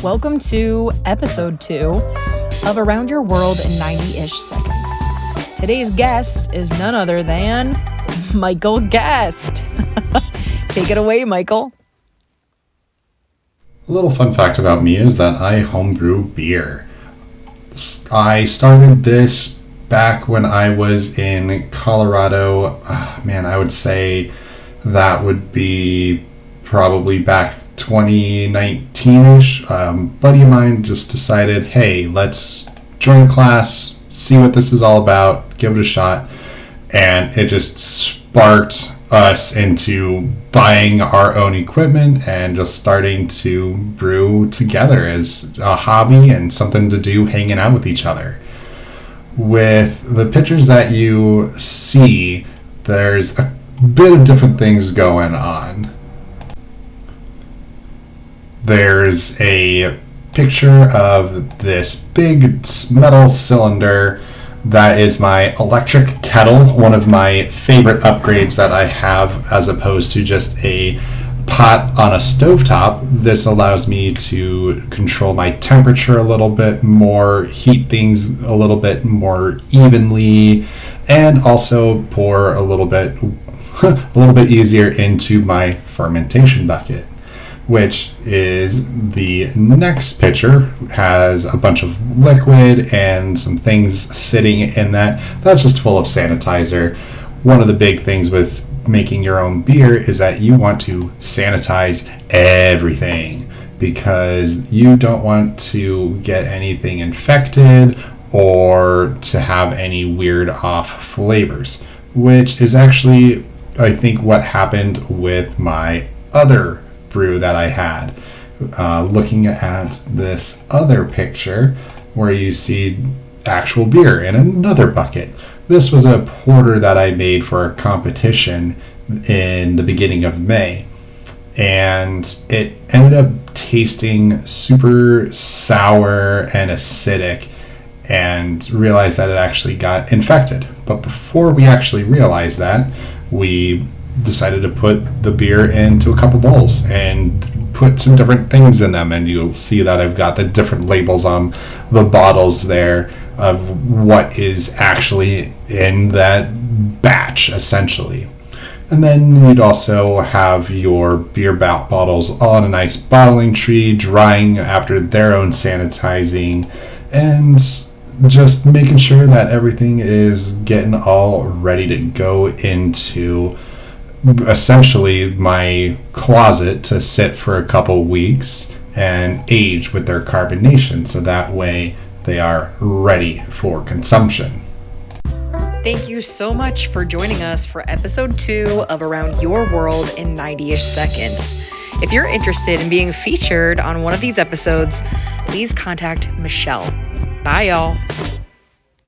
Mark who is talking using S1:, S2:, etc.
S1: Welcome to episode 2 of Around Your World in 90-ish Seconds. Today's guest is none other than Michael Guest. Take it away, Michael.
S2: A little fun fact about me is that I homebrew beer. I started this back when I was in Colorado. I would say that would be probably back 2019-ish. Buddy of mine just decided, hey, let's join a class, see what this is all about, give it a shot. And it just sparked us into buying our own equipment and just starting to brew together as a hobby and something to do hanging out with each other. With the pictures that you see, there's a bit of different things going on. There's a picture of this big metal cylinder that is my electric kettle, one of my favorite upgrades that I have as opposed to just a pot on a stovetop. This allows me to control my temperature a little bit more, heat things a little bit more evenly, and also pour a little bit easier into my fermentation bucket, which is the next picture. Has a bunch of liquid and some things sitting in that's just full of sanitizer. One of the big things with making your own beer is that you want to sanitize everything because you don't want to get anything infected or to have any weird off flavors, which is actually, I think, what happened with my other brew that I had. Looking at this other picture where you see actual beer in another bucket. This was a porter that I made for a competition in the beginning of May, and it ended up tasting super sour and acidic, and realized that it actually got infected. But before we actually realized that, we decided to put the beer into a couple bowls and put some different things in them, and you'll see that I've got the different labels on the bottles there of what is actually in that batch, essentially. And then you'd also have your beer bottles on a nice bottling tree, drying after their own sanitizing, and just making sure that everything is getting all ready to go into essentially my closet to sit for a couple weeks and age with their carbonation, so that way they are ready for consumption.
S1: Thank you so much for joining us for episode 2 of Around Your World in 90-ish Seconds. If you're interested in being featured on one of these episodes, please contact Michelle. Bye, y'all.